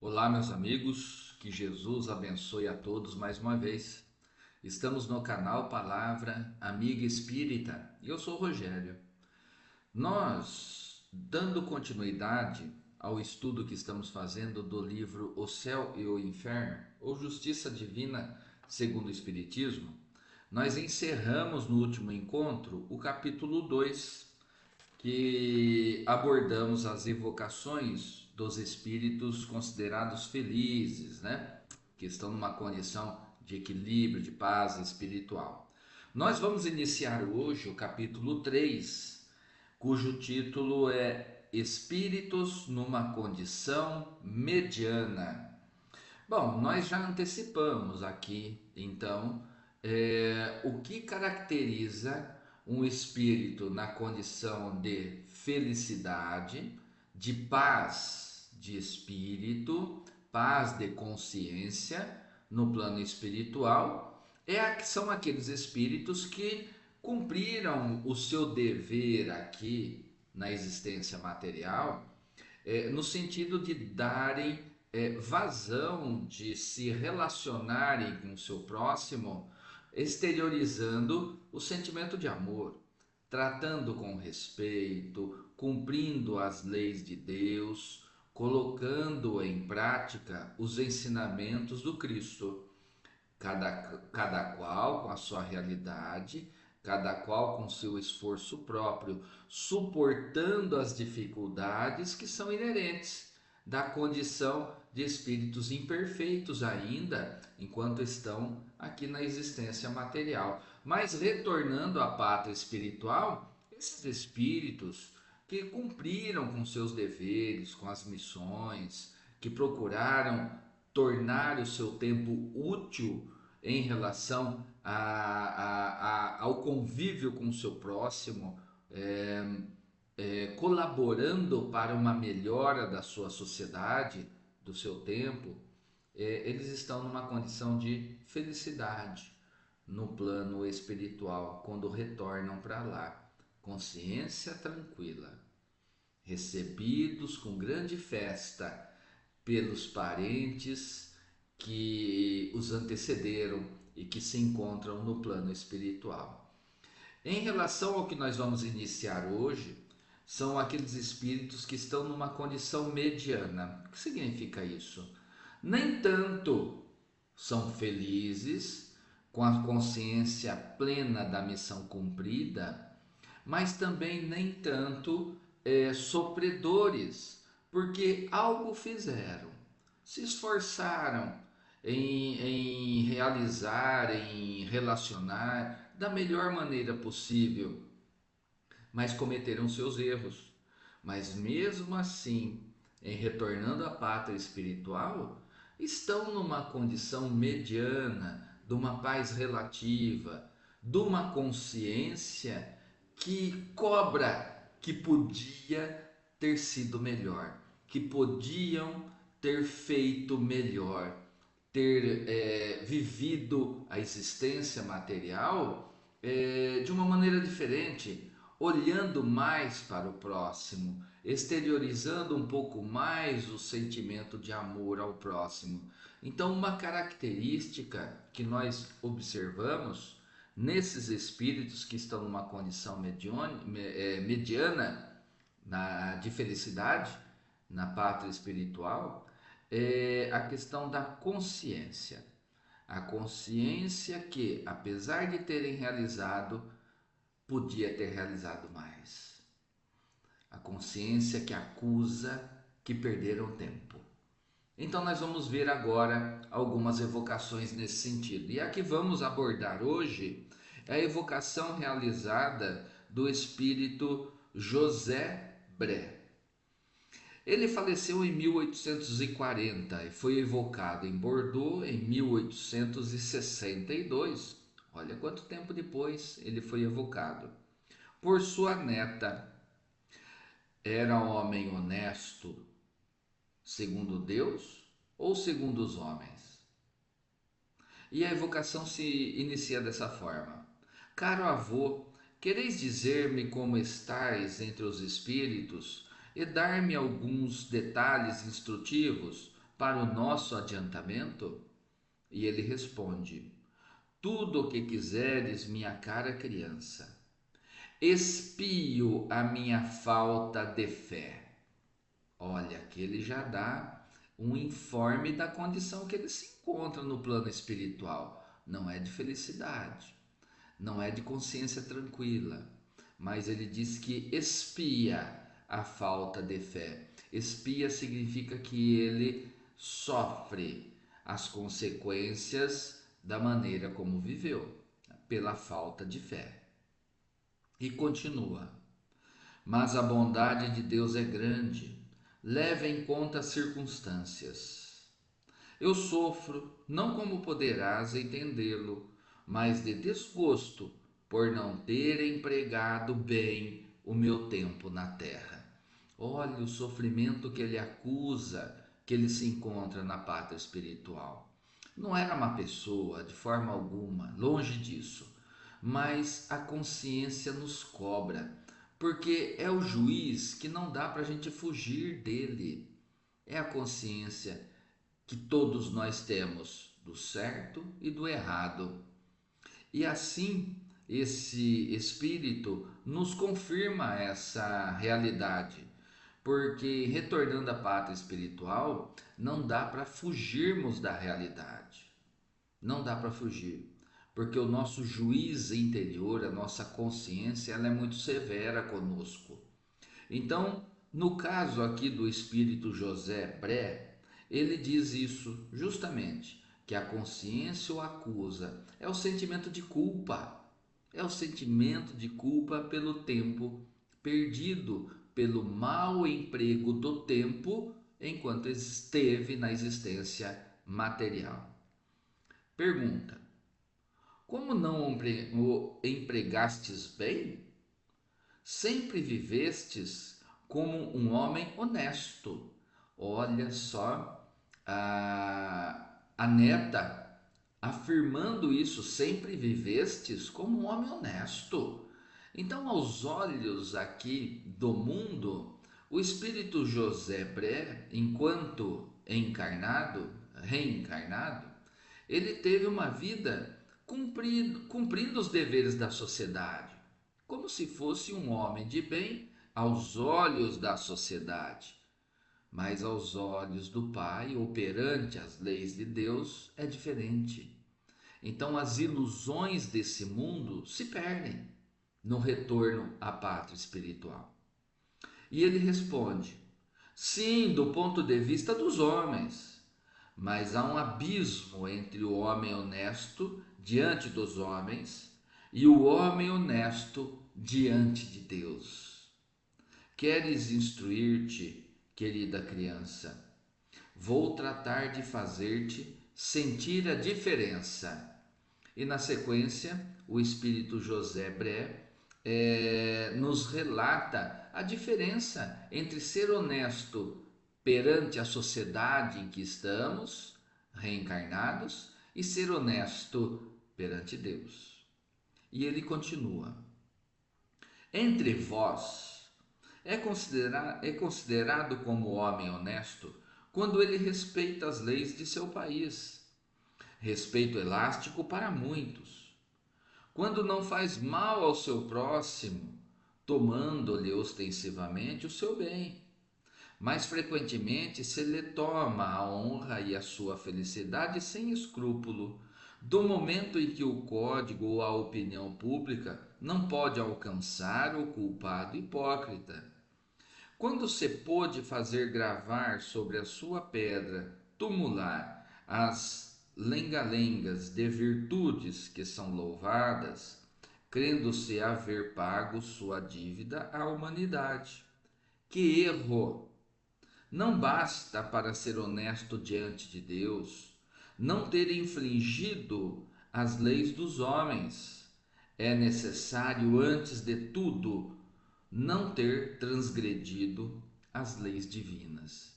Olá, meus amigos, que Jesus abençoe a todos mais uma vez. Estamos no canal Palavra Amiga Espírita e eu sou o Rogério. Nós, dando continuidade ao estudo que estamos fazendo do livro O Céu e o Inferno, ou Justiça Divina segundo o Espiritismo, nós encerramos no último encontro o capítulo 2, que abordamos as evocações dos espíritos considerados felizes, né? Que estão numa condição de equilíbrio, de paz espiritual. Nós vamos iniciar hoje o capítulo 3, cujo título é Espíritos numa condição mediana. Bom, nós já antecipamos aqui, então, o que caracteriza um espírito na condição de felicidade, de paz de espírito, paz de consciência no plano espiritual, são aqueles espíritos que cumpriram o seu dever aqui na existência material, no sentido de darem vazão, de se relacionarem com o seu próximo, exteriorizando o sentimento de amor, tratando com respeito, cumprindo as leis de Deus, colocando em prática os ensinamentos do Cristo. Cada qual com a sua realidade, cada qual com seu esforço próprio, suportando as dificuldades que são inerentes da condição de espíritos imperfeitos ainda, enquanto estão aqui na existência material. Mas retornando à pátria espiritual, esses espíritos que cumpriram com seus deveres, com as missões, que procuraram tornar o seu tempo útil em relação ao convívio com o seu próximo, colaborando para uma melhora da sua sociedade, do seu tempo, eles estão numa condição de felicidade no plano espiritual quando retornam para lá. Consciência tranquila, recebidos com grande festa pelos parentes que os antecederam e que se encontram no plano espiritual. Em relação ao que nós vamos iniciar hoje, são aqueles espíritos que estão numa condição mediana. O que significa isso? Nem tanto são felizes, com a consciência plena da missão cumprida, mas também nem tanto sofredores, porque algo fizeram, se esforçaram em realizar, em relacionar da melhor maneira possível, mas cometeram seus erros. Mas mesmo assim, em retornando à pátria espiritual, estão numa condição mediana, de uma paz relativa, de uma consciência que cobra que podia ter sido melhor, que podiam ter feito melhor, ter vivido a existência material de uma maneira diferente, olhando mais para o próximo, exteriorizando um pouco mais o sentimento de amor ao próximo. Então, uma característica que nós observamos nesses espíritos que estão numa condição mediana de felicidade, na pátria espiritual, é a questão da consciência. A consciência que, apesar de terem realizado, podia ter realizado mais. A consciência que acusa que perderam tempo. Então nós vamos ver agora algumas evocações nesse sentido. E a que vamos abordar hoje é a evocação realizada do espírito José Bré. Ele faleceu em 1840 e foi evocado em Bordeaux em 1862. Olha quanto tempo depois ele foi evocado. Por sua neta. Era um homem honesto, segundo Deus ou segundo os homens? E a evocação se inicia dessa forma: Caro avô, quereis dizer-me como estais entre os espíritos e dar-me alguns detalhes instrutivos para o nosso adiantamento? E ele responde: tudo o que quiseres, minha cara criança, expio a minha falta de fé. Olha, que ele já dá um informe da condição que ele se encontra no plano espiritual. Não é de felicidade, não é de consciência tranquila, mas ele diz que expia a falta de fé. Expia significa que ele sofre as consequências da maneira como viveu, pela falta de fé. E continua: mas a bondade de Deus é grande, leve em conta as circunstâncias. Eu sofro, não como poderás entendê-lo, mas de desgosto por não ter empregado bem o meu tempo na terra. Olha o sofrimento que ele acusa, que ele se encontra na pátria espiritual. Não era má pessoa, de forma alguma, longe disso, mas a consciência nos cobra, porque é o juiz que não dá para a gente fugir dele. É a consciência que todos nós temos, do certo e do errado. E assim, esse espírito nos confirma essa realidade, porque retornando à pátria espiritual, não dá para fugirmos da realidade. Não dá para fugir, porque o nosso juiz interior, a nossa consciência, ela é muito severa conosco. Então, no caso aqui do espírito José Bré, ele diz isso justamente, que a consciência o acusa, é o sentimento de culpa, é o sentimento de culpa pelo tempo perdido, pelo mau emprego do tempo enquanto esteve na existência material. Pergunta: como não o empregastes bem? Sempre vivestes como um homem honesto. Olha só a neta afirmando isso, sempre vivestes como um homem honesto. Então, aos olhos aqui do mundo, o espírito José Bré, enquanto encarnado, reencarnado, ele teve uma vida cumprindo os deveres da sociedade, como se fosse um homem de bem aos olhos da sociedade. Mas aos olhos do Pai, ou perante as leis de Deus, é diferente. Então as ilusões desse mundo se perdem no retorno à pátria espiritual. E ele responde: sim, do ponto de vista dos homens, mas há um abismo entre o homem honesto diante dos homens e o homem honesto diante de Deus. Queres instruir-te, querida criança? Vou tratar de fazer-te sentir a diferença. E na sequência, o espírito José Bré nos relata a diferença entre ser honesto perante a sociedade em que estamos, reencarnados, e ser honesto perante Deus. E ele continua: entre vós é considerado como homem honesto quando ele respeita as leis de seu país. Respeito elástico para muitos. Quando não faz mal ao seu próximo, tomando-lhe ostensivamente o seu bem. Mais frequentemente se lhe toma a honra e a sua felicidade sem escrúpulo, do momento em que o código ou a opinião pública não pode alcançar o culpado hipócrita. Quando se pôde fazer gravar sobre a sua pedra tumular as lenga-lengas de virtudes que são louvadas, crendo-se haver pago sua dívida à humanidade. Que erro! Não basta, para ser honesto diante de Deus, não ter infringido as leis dos homens. É necessário, antes de tudo, não ter transgredido as leis divinas.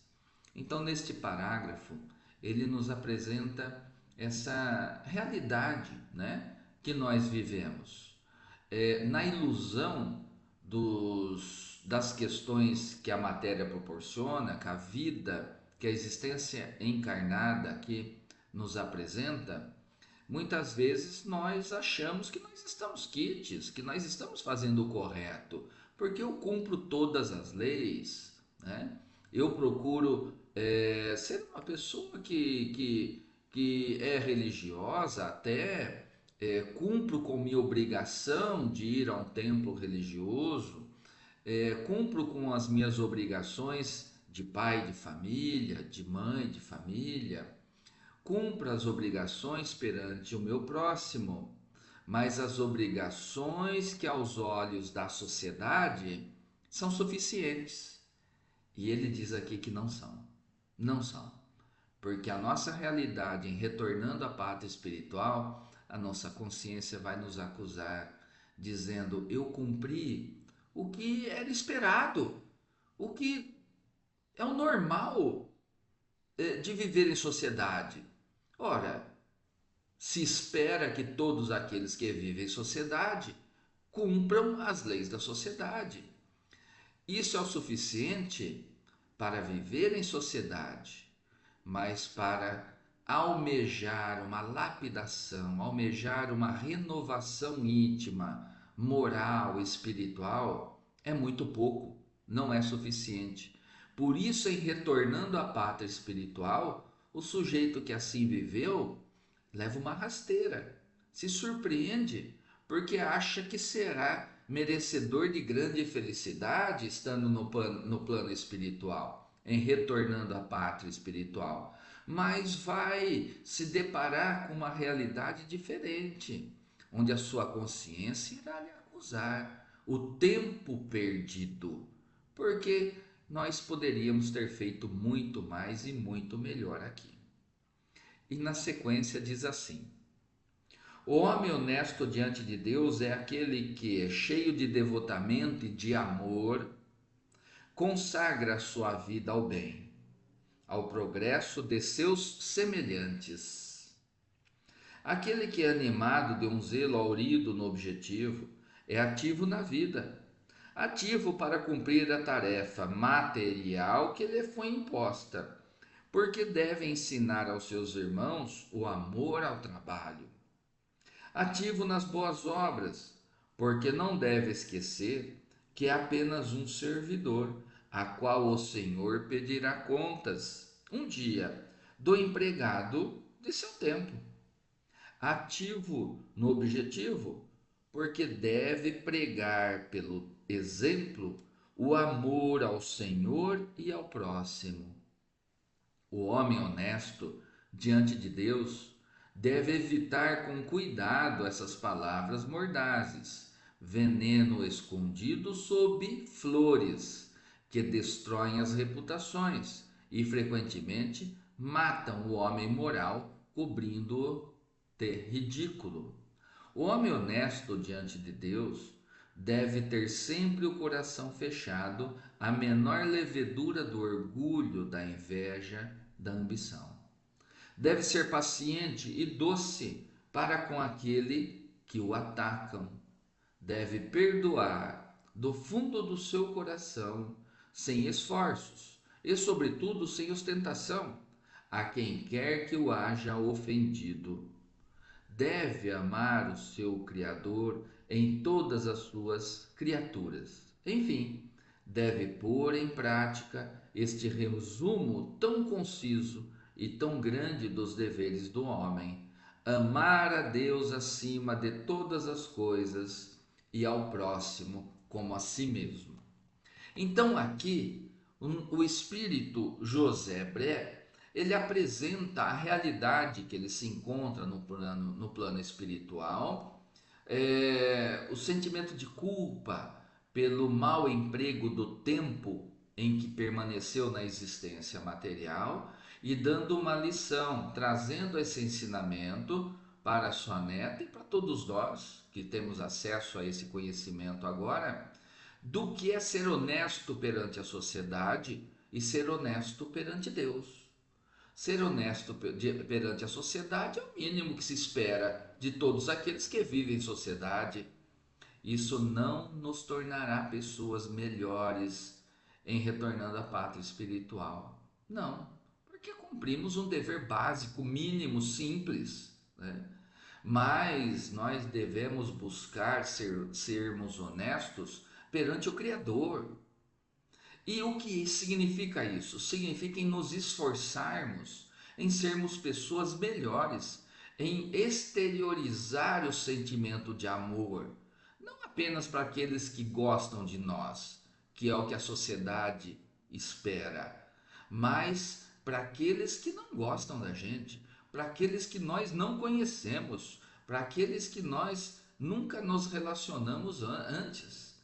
Então, neste parágrafo, ele nos apresenta essa realidade, né, que nós vivemos. Na ilusão das questões que a matéria proporciona, que a vida que a existência encarnada aqui nos apresenta, muitas vezes nós achamos que nós estamos quites, que nós estamos fazendo o correto, porque eu cumpro todas as leis, né? Eu procuro ser uma pessoa que é religiosa, até cumpro com minha obrigação de ir a um templo religioso, cumpro com as minhas obrigações de pai de família, de mãe de família, cumpro as obrigações perante o meu próximo, mas as obrigações que aos olhos da sociedade são suficientes. E ele diz aqui que não são. Não são. Porque a nossa realidade em retornando à pátria espiritual, a nossa consciência vai nos acusar, dizendo: eu cumpri o que era esperado, o que é o normal de viver em sociedade. Ora, se espera que todos aqueles que vivem em sociedade cumpram as leis da sociedade. Isso é o suficiente para viver em sociedade, mas para almejar uma lapidação, almejar uma renovação íntima, moral, espiritual, é muito pouco, não é suficiente. Por isso, em retornando à pátria espiritual, o sujeito que assim viveu leva uma rasteira, se surpreende, porque acha que será merecedor de grande felicidade estando no plano espiritual, em retornando à pátria espiritual, mas vai se deparar com uma realidade diferente, onde a sua consciência irá lhe acusar o tempo perdido, porque nós poderíamos ter feito muito mais e muito melhor aqui. E na sequência diz assim: o homem honesto diante de Deus é aquele que, cheio de devotamento e de amor, consagra a sua vida ao bem, ao progresso de seus semelhantes. Aquele que é animado de um zelo aurido no objetivo é ativo na vida, ativo para cumprir a tarefa material que lhe foi imposta, porque deve ensinar aos seus irmãos o amor ao trabalho. Ativo nas boas obras, porque não deve esquecer que é apenas um servidor, a qual o Senhor pedirá contas, um dia, do empregado de seu tempo. Ativo no objetivo, porque deve pregar pelo exemplo o amor ao Senhor e ao próximo. O homem honesto diante de Deus deve evitar com cuidado essas palavras mordazes, veneno escondido sob flores, que destroem as reputações e frequentemente matam o homem moral, cobrindo-o de ridículo. O homem honesto diante de Deus deve ter sempre o coração fechado à menor levedura do orgulho, da inveja, da ambição. Deve ser paciente e doce para com aquele que o atacam. Deve perdoar do fundo do seu coração, sem esforços e, sobretudo, sem ostentação, a quem quer que o haja ofendido. Deve amar o seu Criador em todas as suas criaturas. Enfim, deve pôr em prática este resumo tão conciso e tão grande dos deveres do homem: amar a Deus acima de todas as coisas e ao próximo como a si mesmo. Então aqui o espírito José Bré, ele apresenta a realidade que ele se encontra no plano espiritual, o sentimento de culpa pelo mau emprego do tempo em que permaneceu na existência material e dando uma lição, trazendo esse ensinamento para sua neta e para todos nós que temos acesso a esse conhecimento agora, do que é ser honesto perante a sociedade e ser honesto perante Deus. Ser honesto perante a sociedade é o mínimo que se espera de todos aqueles que vivem em sociedade. Isso não nos tornará pessoas melhores em retornando à pátria espiritual. Não. cumprimos um dever básico, mínimo, simples, né? Mas nós devemos buscar sermos honestos perante o Criador. E o que significa isso? Significa em nos esforçarmos, em sermos pessoas melhores, em exteriorizar o sentimento de amor, não apenas para aqueles que gostam de nós, que é o que a sociedade espera, mas para aqueles que não gostam da gente, para aqueles que nós não conhecemos, para aqueles que nós nunca nos relacionamos antes.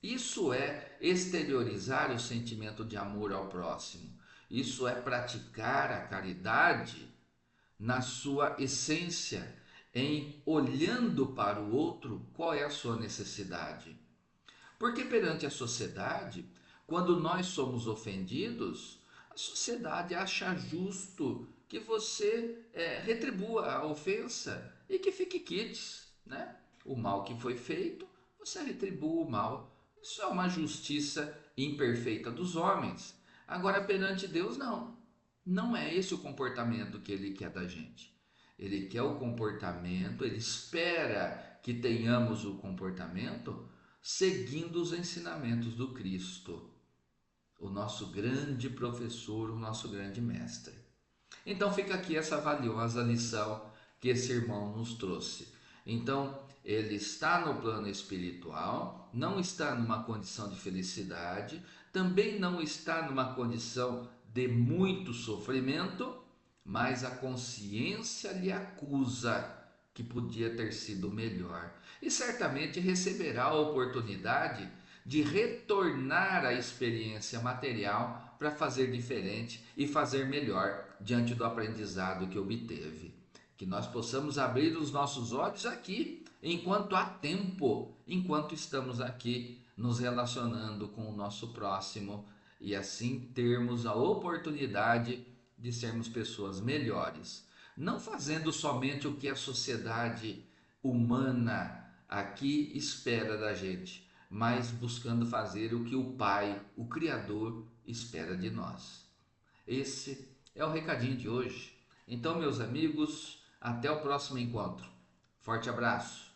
Isso é exteriorizar o sentimento de amor ao próximo. Isso é praticar a caridade na sua essência, em olhando para o outro qual é a sua necessidade. Porque perante a sociedade, quando nós somos ofendidos, a sociedade acha justo que você retribua a ofensa e que fique quites, né? O mal que foi feito, você retribua o mal. Isso é uma justiça imperfeita dos homens. Agora, perante Deus, não. Não é esse o comportamento que ele quer da gente. Ele quer o comportamento, ele espera que tenhamos o comportamento seguindo os ensinamentos do Cristo, o nosso grande professor, o nosso grande mestre. Então fica aqui essa valiosa lição que esse irmão nos trouxe. Então, ele está no plano espiritual, não está numa condição de felicidade, também não está numa condição de muito sofrimento, mas a consciência lhe acusa que podia ter sido melhor. E certamente receberá a oportunidade de retornar à experiência material para fazer diferente e fazer melhor diante do aprendizado que obteve. Que nós possamos abrir os nossos olhos aqui, enquanto há tempo, enquanto estamos aqui nos relacionando com o nosso próximo e assim termos a oportunidade de sermos pessoas melhores, não fazendo somente o que a sociedade humana aqui espera da gente, mas buscando fazer o que o Pai, o Criador, espera de nós. Esse é o recadinho de hoje. Então, meus amigos, até o próximo encontro. Forte abraço!